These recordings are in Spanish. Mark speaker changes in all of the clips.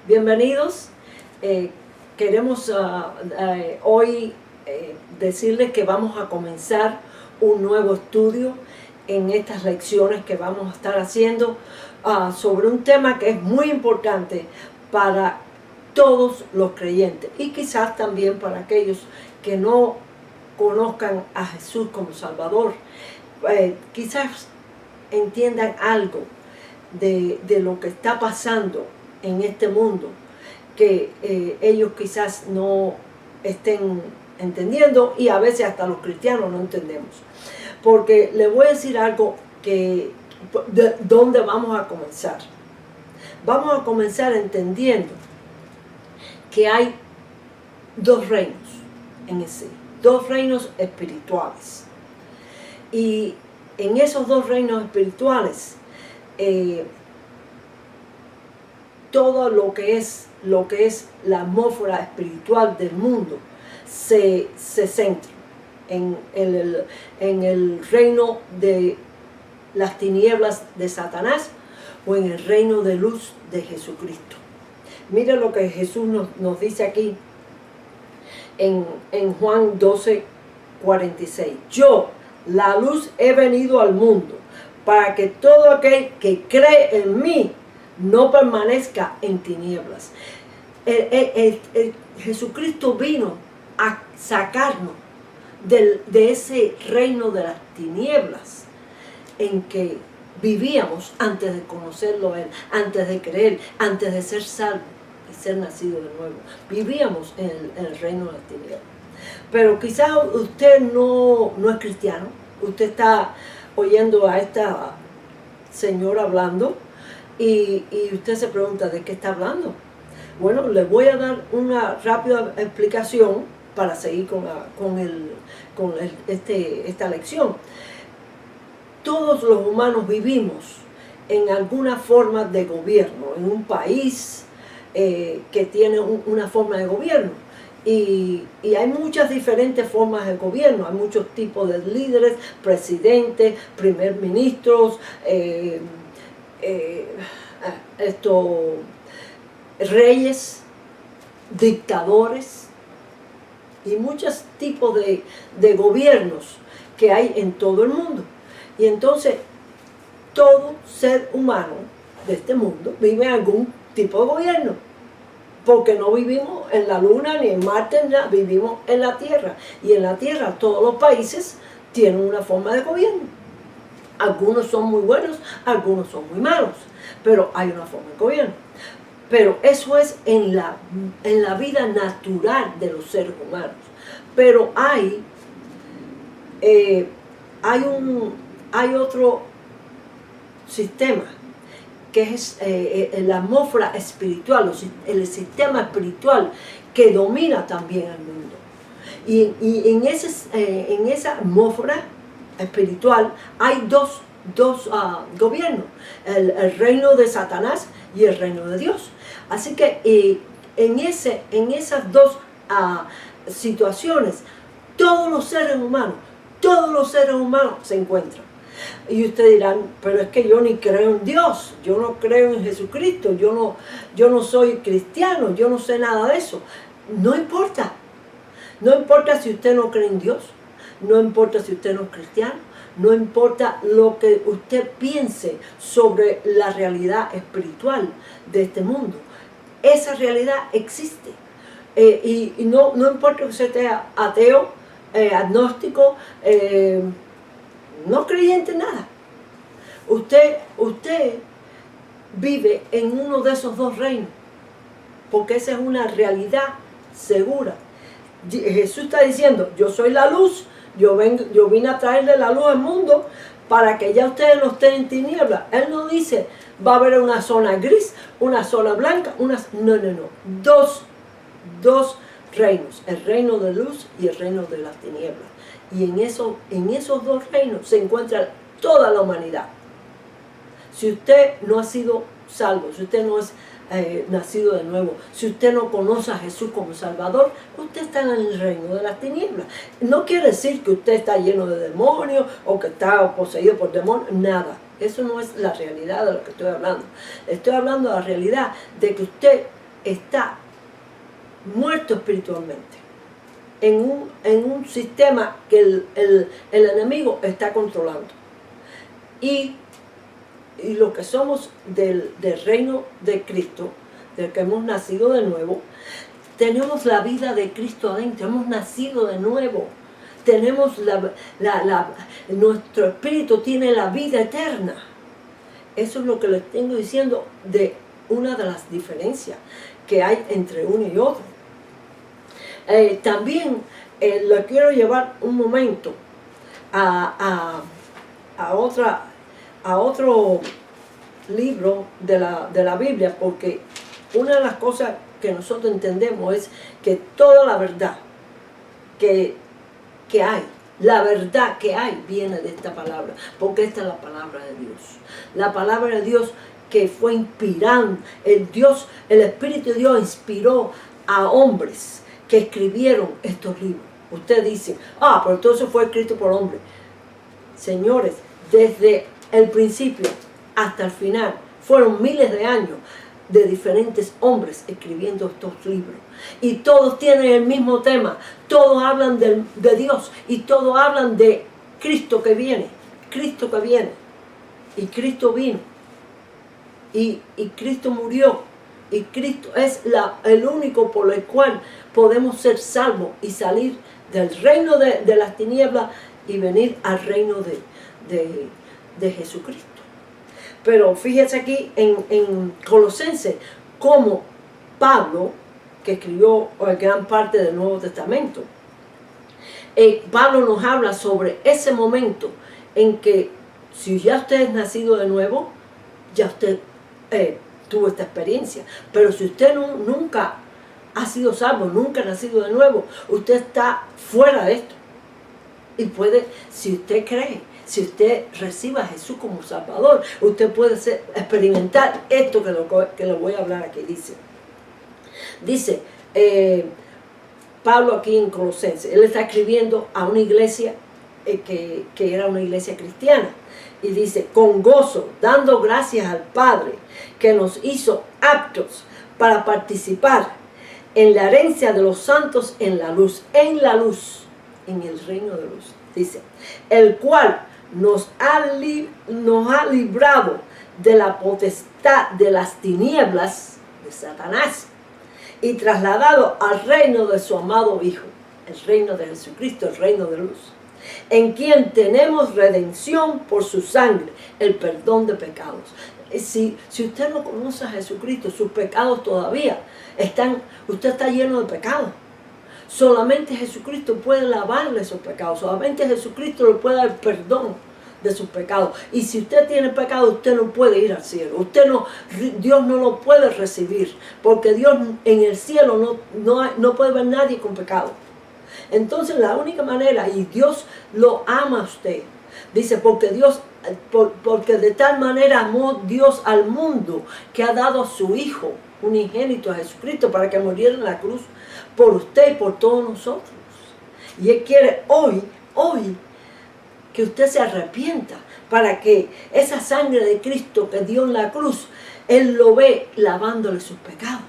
Speaker 1: Bienvenidos. Queremos hoy decirles que vamos a comenzar un nuevo estudio en estas lecciones que vamos a estar haciendo sobre un tema que es muy importante para todos los creyentes y quizás también para aquellos que no conozcan a Jesús como Salvador. Quizás entiendan algo de lo que está pasando en este mundo que ellos quizás no estén entendiendo, y a veces hasta los cristianos no entendemos. Porque les voy a decir algo de dónde vamos a comenzar. Vamos a comenzar entendiendo que hay dos reinos en ese, dos reinos espirituales. Y en esos dos reinos espirituales, todo lo que es la atmósfera espiritual del mundo se centra en el reino de las tinieblas de Satanás o en el reino de luz de Jesucristo. Mira lo que Jesús nos dice aquí en Juan 12:46. Yo, la luz, he venido al mundo para que todo aquel que cree en mí no permanezca en tinieblas. Jesucristo vino a sacarnos de ese reino de las tinieblas en que vivíamos antes de conocerlo a Él, antes de creer, antes de ser salvos, de ser nacido de nuevo. Vivíamos en el reino de las tinieblas. Pero quizás usted no es cristiano, usted está oyendo a esta señora hablando, y usted se pregunta, ¿de qué está hablando? Bueno, les voy a dar una rápida explicación para seguir con esta lección. Todos los humanos vivimos en alguna forma de gobierno, en un país que tiene una forma de gobierno. Y hay muchas diferentes formas de gobierno, hay muchos tipos de líderes, presidentes, primer ministros, reyes, dictadores y muchos tipos de gobiernos que hay en todo el mundo. Y entonces todo ser humano de este mundo vive en algún tipo de gobierno, porque no vivimos en la luna ni en Marte, vivimos en la Tierra, y en la Tierra todos los países tienen una forma de gobierno. Algunos son muy buenos, algunos son muy malos, pero hay una forma de gobierno. Pero eso es en la vida natural de los seres humanos. Pero hay otro sistema, que es la atmósfera espiritual, el sistema espiritual que domina también al mundo. Y en esa atmósfera espiritual hay dos gobiernos, el reino de Satanás y el reino de Dios. Así que en esas dos situaciones todos los seres humanos se encuentran. Y ustedes dirán, pero es que yo ni creo en Dios, yo no creo en Jesucristo, yo no soy cristiano, yo no sé nada de eso. No importa. No importa si usted no cree en Dios, no importa si usted no es cristiano, no importa lo que usted piense sobre la realidad espiritual de este mundo. Esa realidad existe. Y no importa que usted sea ateo, agnóstico, no creyente en nada. Usted vive en uno de esos dos reinos, porque esa es una realidad segura. Jesús está diciendo, yo soy la luz, yo vine a traerle la luz al mundo para que ya ustedes no estén en tinieblas. Él no dice, va a haber una zona gris, una zona blanca, no. Dos reinos, el reino de luz y el reino de las tinieblas. Y en esos dos reinos se encuentra toda la humanidad. Si usted no ha sido salvo, si usted no es nacido de nuevo, si usted no conoce a Jesús como Salvador, usted está en el reino de las tinieblas. No quiere decir que usted está lleno de demonios o que está poseído por demonios, nada. Eso no es la realidad de lo que estoy hablando. Estoy hablando de la realidad de que usted está muerto espiritualmente en un sistema que el enemigo está controlando. Y los que somos del reino de Cristo, del que hemos nacido de nuevo, tenemos la vida de Cristo adentro, hemos nacido de nuevo. Tenemos nuestro espíritu tiene la vida eterna. Eso es lo que les tengo diciendo de una de las diferencias que hay entre uno y otro. También le quiero llevar un momento a otro libro de la Biblia, porque una de las cosas que nosotros entendemos es que toda la verdad que hay, la verdad que hay viene de esta palabra, porque esta es la palabra de Dios. La palabra de Dios que fue inspirando, el Espíritu de Dios inspiró a hombres que escribieron estos libros. Usted dice, pero entonces fue escrito por hombres. Señores, desde el principio hasta el final, fueron miles de años de diferentes hombres escribiendo estos libros. Y todos tienen el mismo tema, todos hablan de Dios y todos hablan de Cristo que viene, Cristo que viene. Y Cristo vino, y Cristo murió, y Cristo es el único por el cual podemos ser salvos y salir del reino de las tinieblas y venir al reino de Jesucristo. Pero fíjese aquí en Colosenses, como Pablo, que escribió gran parte del Nuevo Testamento, Pablo nos habla sobre ese momento en que si ya usted es nacido de nuevo, ya usted tuvo esta experiencia. Pero si usted nunca ha sido salvo, nunca ha nacido de nuevo, usted está fuera de esto. Y puede, si usted cree, si usted recibe a Jesús como Salvador, usted puede experimentar esto que le voy a hablar aquí. Dice Pablo aquí en Colosenses, él está escribiendo a una iglesia que era una iglesia cristiana. Y dice, con gozo, dando gracias al Padre, que nos hizo aptos para participar en la herencia de los santos en la luz, en el reino de luz. Dice, el cual nos ha librado de la potestad de las tinieblas de Satanás y trasladado al reino de su amado Hijo, el reino de Jesucristo, el reino de luz, en quien tenemos redención por su sangre, el perdón de pecados. Si usted no conoce a Jesucristo, sus pecados todavía usted está lleno de pecados. Solamente Jesucristo puede lavarle esos pecados. Solamente Jesucristo le puede dar perdón de sus pecados. Y si usted tiene pecado, usted no puede ir al cielo. Dios no lo puede recibir. Porque Dios en el cielo no puede ver nadie con pecado. Entonces la única manera, y Dios lo ama a usted. Dice, porque de tal manera amó Dios al mundo que ha dado a su Hijo unigénito, a Jesucristo, para que muriera en la cruz por usted y por todos nosotros. Y Él quiere hoy que usted se arrepienta, para que esa sangre de Cristo que dio en la cruz, Él lo ve lavándole sus pecados.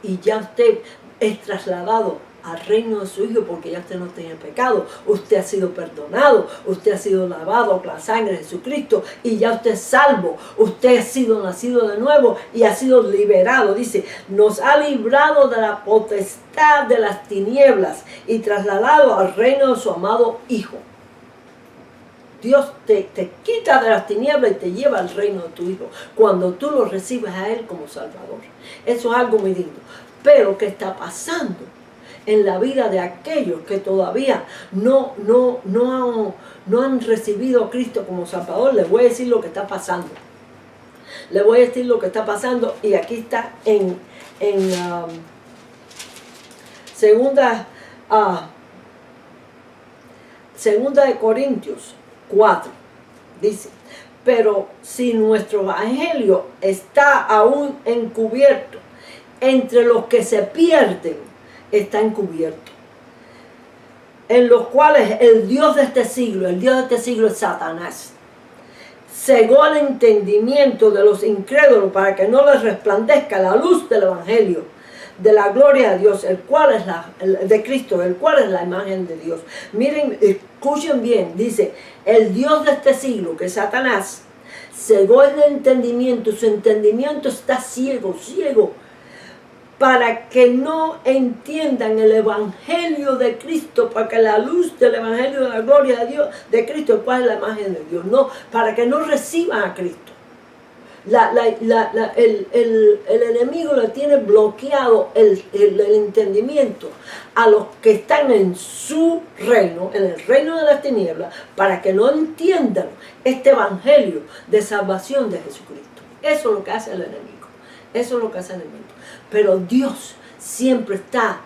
Speaker 1: Y ya usted es trasladado al reino de su Hijo, porque ya usted no tiene pecado, usted ha sido perdonado, usted ha sido lavado con la sangre de Jesucristo y ya usted es salvo, usted ha sido nacido de nuevo y ha sido liberado. Dice, nos ha librado de la potestad de las tinieblas y trasladado al reino de su amado Hijo. Dios te quita de las tinieblas y te lleva al reino de tu Hijo cuando tú lo recibes a Él como Salvador. Eso es algo muy lindo. Pero ¿qué está pasando en la vida de aquellos que todavía no han recibido a Cristo como Salvador? Les voy a decir lo que está pasando. Les voy a decir lo que está pasando, y aquí está en segunda de Corintios 4. Dice, pero si nuestro evangelio está aún encubierto, entre los que se pierden está encubierto, en los cuales el Dios de este siglo es Satanás, cegó el entendimiento de los incrédulos para que no les resplandezca la luz del Evangelio, de la gloria de Dios, el cual es de Cristo, el cual es la imagen de Dios. Miren, escuchen bien, dice, el Dios de este siglo, que es Satanás, cegó el entendimiento, su entendimiento está ciego, para que no entiendan el Evangelio de Cristo, para que la luz del Evangelio de la gloria de Dios, de Cristo, el cual es la imagen de Dios, no, para que no reciban a Cristo. El enemigo le tiene bloqueado el entendimiento a los que están en su reino, en el reino de las tinieblas, para que no entiendan este evangelio de salvación de Jesucristo. Eso es lo que hace el enemigo. Eso es lo que hace el enemigo. Pero Dios siempre está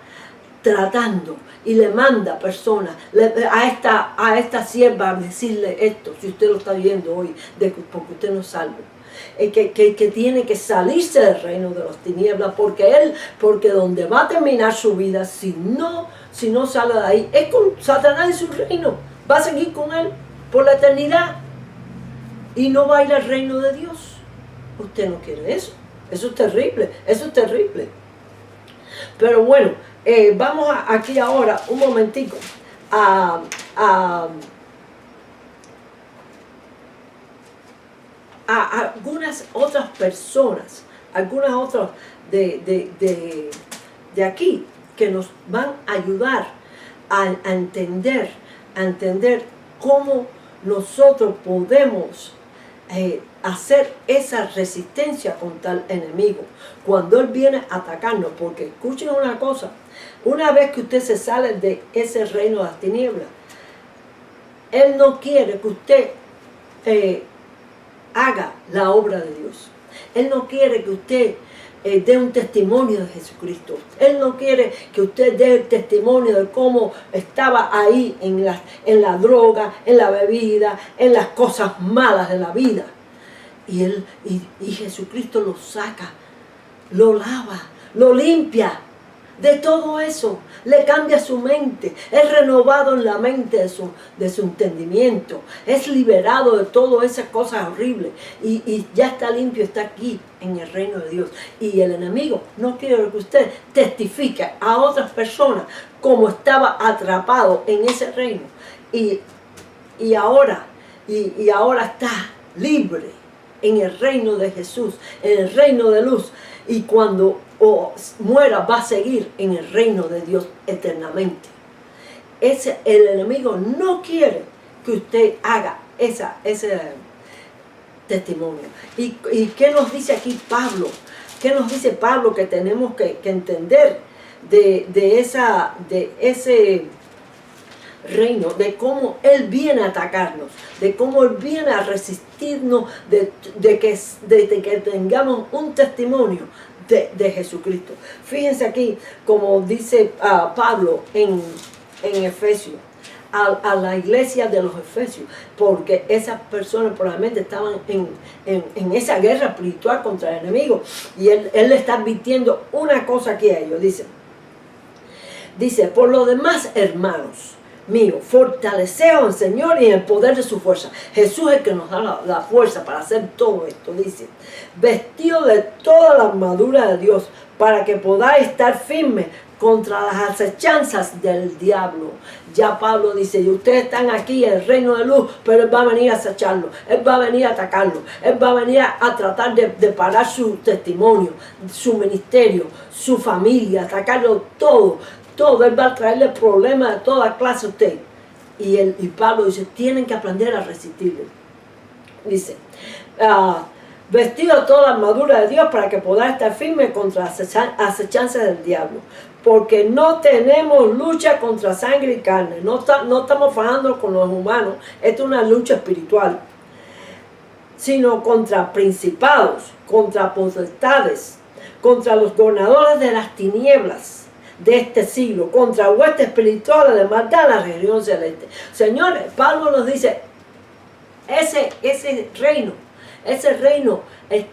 Speaker 1: tratando y le manda personas a esta sierva a decirle esto, si usted lo está viendo hoy, porque usted no es salvo. Que tiene que salirse del reino de las tinieblas, porque donde va a terminar su vida, si no sale de ahí, es con Satanás en su reino. Va a seguir con él por la eternidad y no va a ir al reino de Dios. Usted no quiere eso. Eso es terrible, eso es terrible. Pero bueno, vamos aquí ahora un momentico a algunas otras personas, algunas otras de aquí, que nos van a ayudar a entender cómo nosotros podemos hacer esa resistencia contra el enemigo cuando él viene a atacarnos. Porque escuchen una cosa, una vez que usted se sale de ese reino de las tinieblas, él no quiere que usted haga la obra de Dios. Él no quiere que usted dé un testimonio de Jesucristo. Él no quiere que usted dé el testimonio de cómo estaba ahí en la droga, en la bebida, en las cosas malas de la vida. Y Jesucristo lo saca, lo lava, lo limpia de todo eso, le cambia su mente, es renovado en la mente de su entendimiento, es liberado de todas esas cosas horribles y ya está limpio, está aquí en el reino de Dios. Y el enemigo no quiere que usted testifique a otras personas como estaba atrapado en ese reino y ahora está libre en el reino de Jesús, en el reino de luz, y cuando muera va a seguir en el reino de Dios eternamente. El enemigo no quiere que usted haga ese testimonio. ¿Y qué nos dice aquí Pablo? ¿Qué nos dice Pablo que tenemos que entender de ese reino, de cómo él viene a atacarnos, de cómo él viene a resistirnos, de que tengamos un testimonio de Jesucristo? Fíjense aquí, como dice Pablo en Efesios, a la iglesia de los Efesios, porque esas personas probablemente estaban en esa guerra espiritual contra el enemigo, y él le está advirtiendo una cosa aquí a ellos. Dice, por lo demás, hermanos mío, fortaleceos en el Señor y en el poder de su fuerza. Jesús es el que nos da la fuerza para hacer todo esto. Dice, vestido de toda la armadura de Dios, para que podáis estar firmes contra las acechanzas del diablo. Ya Pablo dice, y ustedes están aquí en el reino de luz, pero él va a venir a acecharlo, él va a venir a atacarlo, él va a venir a tratar de parar su testimonio, su ministerio, su familia, atacarlo todo, él va a traerle problemas de toda clase a usted. Y Pablo dice, tienen que aprender a resistirlo. Dice, vestido de toda la armadura de Dios para que podáis estar firmes contra las acechanzas del diablo. Porque no tenemos lucha contra sangre y carne. No estamos fajando con los humanos. Esto es una lucha espiritual. Sino contra principados, contra potestades, contra los gobernadores de las tinieblas de este siglo, contra huestes espirituales de maldad en la región celeste. Señores, Pablo nos dice, ese reino Ese reino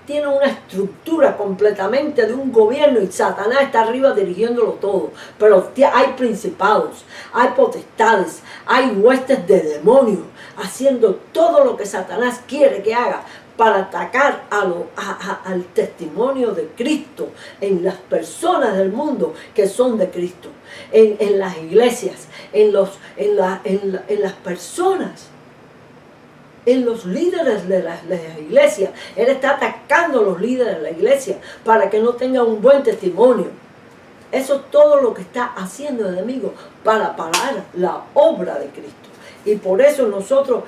Speaker 1: tiene una estructura completamente de un gobierno y Satanás está arriba dirigiéndolo todo. Pero hay principados, hay potestades, hay huestes de demonios haciendo todo lo que Satanás quiere que haga para atacar al testimonio de Cristo en las personas del mundo que son de Cristo, en las iglesias, en las personas, en los líderes de las iglesias. Él está atacando a los líderes de la iglesia para que no tengan un buen testimonio. Eso es todo lo que está haciendo el enemigo para parar la obra de Cristo. Y por eso nosotros,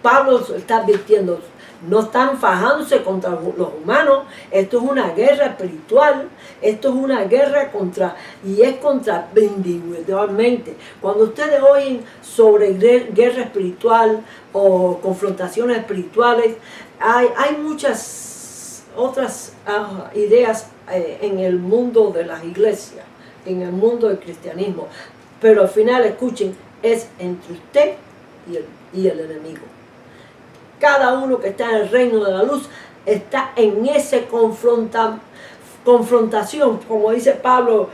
Speaker 1: Pablo está advirtiendo, no están fajándose contra los humanos. Esto es una guerra espiritual. Esto es una guerra contra individualmente. Cuando ustedes oyen sobre guerra espiritual o confrontaciones espirituales, hay muchas otras ideas en el mundo de las iglesias, en el mundo del cristianismo. Pero al final, escuchen, es entre usted y el enemigo. Cada uno que está en el reino de la luz está en esa confrontación. Como dice Pablo,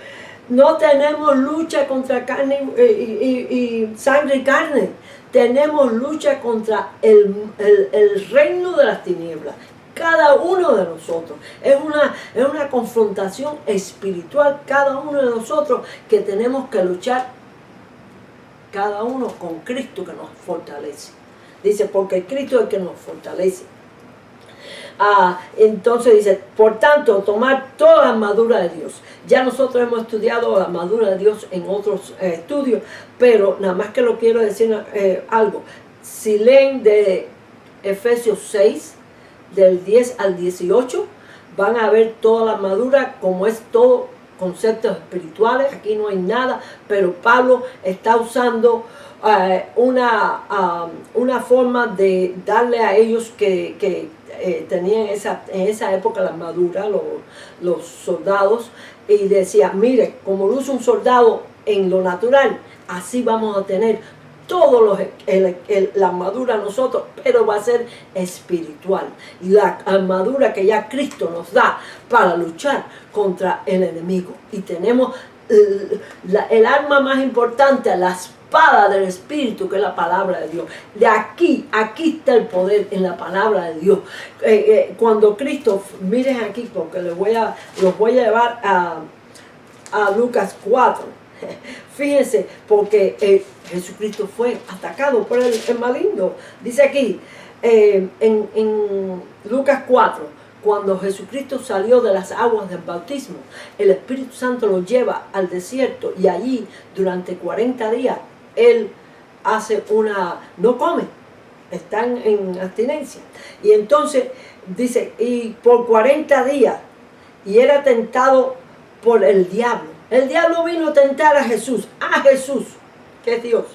Speaker 1: no tenemos lucha contra carne y sangre y carne. Tenemos lucha contra el reino de las tinieblas. Cada uno de nosotros. Es una confrontación espiritual. Cada uno de nosotros que tenemos que luchar. Cada uno con Cristo que nos fortalece. Dice, porque Cristo es el que nos fortalece. Entonces dice, por tanto, tomar toda la armadura de Dios. Ya nosotros hemos estudiado la armadura de Dios en otros estudios, pero nada más que lo quiero decir algo. Si leen de Efesios 6, del 10 al 18, van a ver toda la armadura, como es todo conceptos espirituales. Aquí no hay nada, pero Pablo está usando una forma de darle a ellos que tenían en esa época la armadura, los soldados, y decía, mire, como lo usa un soldado en lo natural, así vamos a tener todo la armadura nosotros, pero va a ser espiritual. Y la armadura que ya Cristo nos da para luchar contra el enemigo. Y tenemos el arma más importante, la espada del Espíritu, que es la palabra de Dios. De aquí está el poder en la palabra de Dios. Cuando Cristo, miren aquí, porque los voy a llevar a Lucas 4. Fíjense, porque Jesucristo fue atacado por el maligno. Dice aquí, en Lucas 4, cuando Jesucristo salió de las aguas del bautismo, el Espíritu Santo lo lleva al desierto y allí durante 40 días Él no come, están en abstinencia. Y entonces dice, y por 40 días, y era tentado por el diablo. El diablo vino a tentar a Jesús, que es Dios.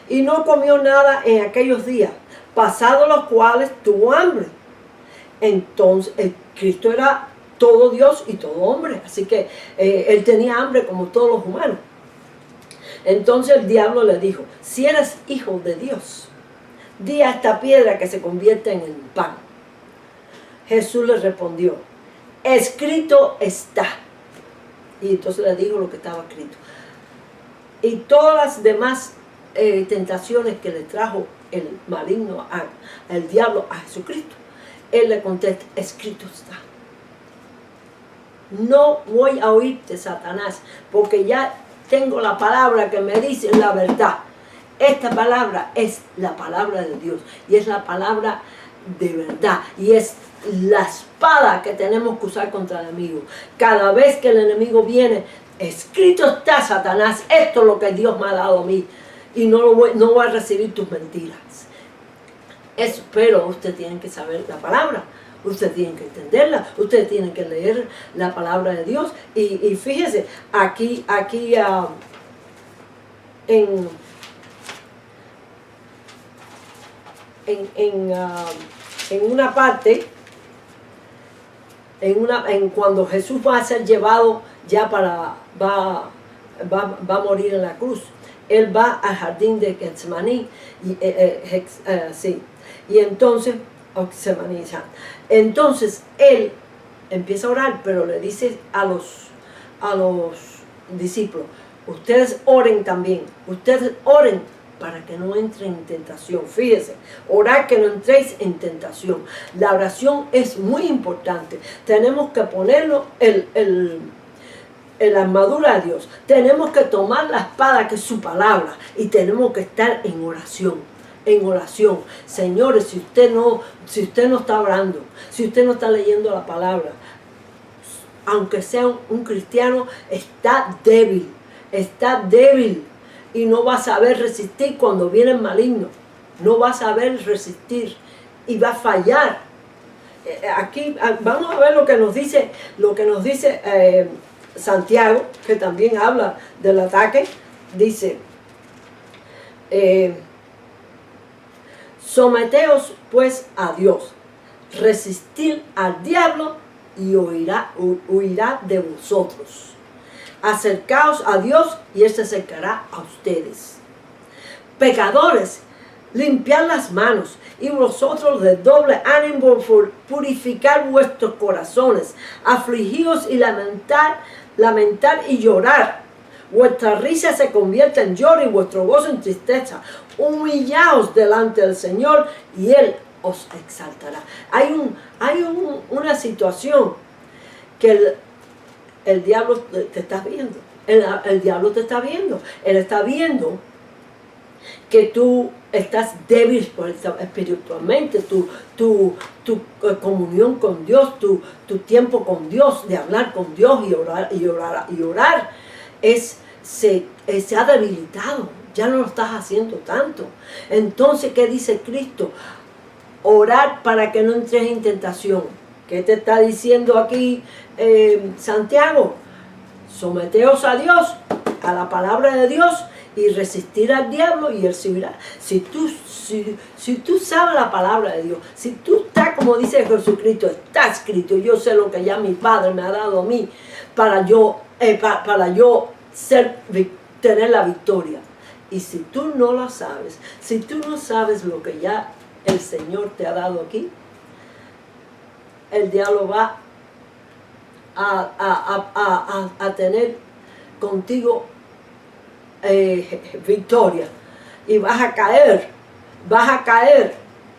Speaker 1: Y no comió nada en aquellos días, pasados los cuales tuvo hambre. Entonces, Cristo era todo Dios y todo hombre, así que Él tenía hambre como todos los humanos. Entonces el diablo le dijo, si eres hijo de Dios, di a esta piedra que se convierta en el pan. Jesús le respondió, escrito está. Y entonces le dijo lo que estaba escrito. Y todas las demás tentaciones que le trajo el maligno, el diablo a Jesucristo, Él le contesta, escrito está. No voy a oírte, Satanás, porque ya tengo la palabra que me dice la verdad. Esta palabra es la palabra de Dios y es la palabra de verdad y es la espada que tenemos que usar contra el enemigo. Cada vez que el enemigo viene, escrito está, Satanás, esto es lo que Dios me ha dado a mí y no voy a recibir tus mentiras. Pero usted tiene que saber la palabra, usted tiene que entenderla, usted tiene que leer la palabra de Dios. Y fíjese, aquí en una parte, cuando Jesús va a ser llevado ya va a morir en la cruz, Él va al jardín de Getsemaní, y entonces Getsemaní. Entonces él empieza a orar, pero le dice a los discípulos, ustedes oren también, ustedes oren para que no entren en tentación. Fíjese, orar que no entréis en tentación. La oración es muy importante. Tenemos que ponerlo en la armadura de Dios. Tenemos que tomar la espada que es su palabra y tenemos que estar en oración. En oración. Señores, si usted no está orando, si usted no está leyendo la palabra, aunque sea un cristiano, está débil y no va a saber resistir cuando viene el maligno. No va a saber resistir y va a fallar. Aquí vamos a ver lo que nos dice Santiago, que también habla del ataque. Dice, someteos pues a Dios, resistir al diablo y huirá de vosotros. Acercaos a Dios y Él se acercará a ustedes. Pecadores, limpiad las manos y vosotros de doble ánimo purificar vuestros corazones, afligíos y lamentar y llorar. Vuestra risa se convierte en lloro y vuestro gozo en tristeza. Humillaos delante del Señor y Él os exaltará. Hay una situación que el diablo te está viendo. El diablo te está viendo. Él está viendo que tú estás débil espiritualmente, tu comunión con Dios, tu tiempo con Dios, de hablar con Dios y orar se ha debilitado. Ya no lo estás haciendo tanto. Entonces, ¿qué dice Cristo? Orar para que no entres en tentación. ¿Qué te está diciendo aquí Santiago? Someteos a Dios, a la palabra de Dios, y resistir al diablo y él se irá. Si tú sabes la palabra de Dios, si tú estás como dice Jesucristo, está escrito, yo sé lo que ya mi Padre me ha dado a mí para yo tener la victoria. Y si tú no lo sabes, si tú no sabes lo que ya el Señor te ha dado aquí, el diablo va a tener contigo victoria y vas a caer,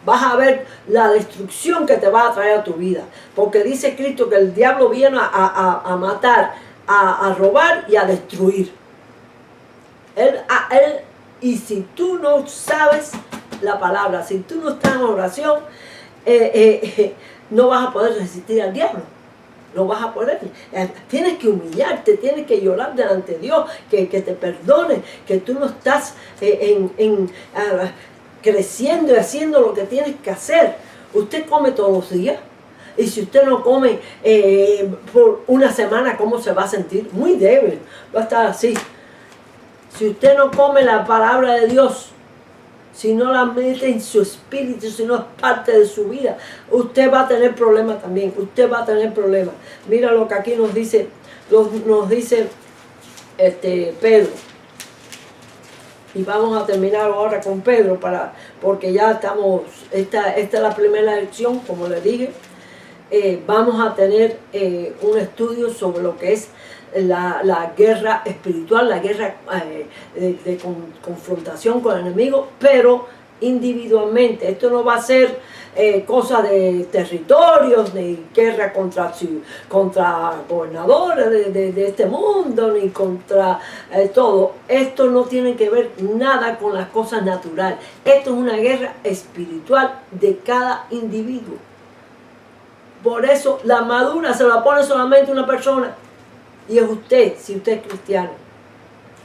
Speaker 1: vas a ver la destrucción que te va a traer a tu vida, porque dice Cristo que el diablo viene a matar, a robar y a destruir. Y si tú no sabes la palabra, si tú no estás en oración, no vas a poder resistir al diablo. No vas a poder. Tienes que humillarte, tienes que llorar delante de Dios, que te perdone, que tú no estás creciendo y haciendo lo que tienes que hacer. Usted come todos los días. Y si usted no come por una semana, ¿cómo se va a sentir? Muy débil. Va a estar así. Si usted no come la palabra de Dios, si no la mete en su espíritu, si no es parte de su vida, usted va a tener problemas también. Usted va a tener problemas. Mira lo que aquí nos dice Pedro. Y vamos a terminar ahora con Pedro, porque ya estamos, esta es la primera lección, como le dije. Vamos a tener un estudio sobre lo que es la guerra espiritual, la guerra de confrontación con el enemigo, pero individualmente. Esto no va a ser cosa de territorios, ni guerra contra gobernadores de este mundo, ni contra todo. Esto no tiene que ver nada con las cosas naturales. Esto es una guerra espiritual de cada individuo. Por eso la armadura se la pone solamente una persona. Y es usted, si usted es cristiano.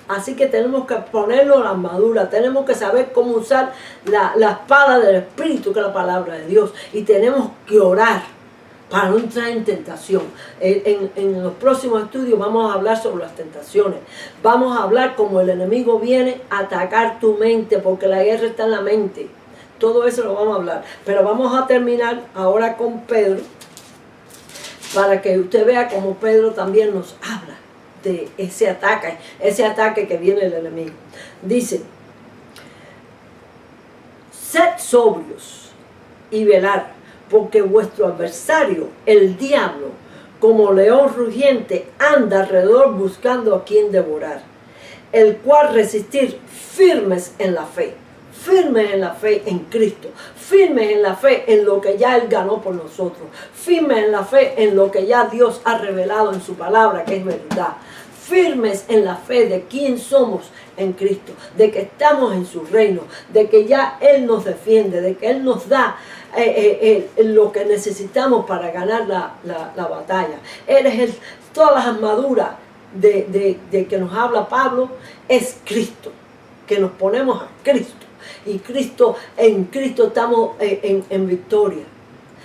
Speaker 1: Así que tenemos que ponernos la armadura, tenemos que saber cómo usar la espada del Espíritu, que es la palabra de Dios. Y tenemos que orar para no entrar en tentación. En los próximos estudios vamos a hablar sobre las tentaciones. Vamos a hablar cómo el enemigo viene a atacar tu mente, porque la guerra está en la mente. Todo eso lo vamos a hablar. Pero vamos a terminar ahora con Pedro, para que usted vea cómo Pedro también nos habla de ese ataque que viene el enemigo. Dice, sed sobrios y velar, porque vuestro adversario, el diablo, como león rugiente, anda alrededor buscando a quien devorar, el cual resistir firmes en la fe en Cristo, firmes en la fe en lo que ya Él ganó por nosotros, firmes en la fe en lo que ya Dios ha revelado en su palabra, que es verdad, firmes en la fe de quién somos en Cristo, de que estamos en su reino, de que ya Él nos defiende, de que Él nos da lo que necesitamos para ganar la batalla. Todas las armaduras de que nos habla Pablo es Cristo, que nos ponemos a Cristo. Y en Cristo estamos en victoria.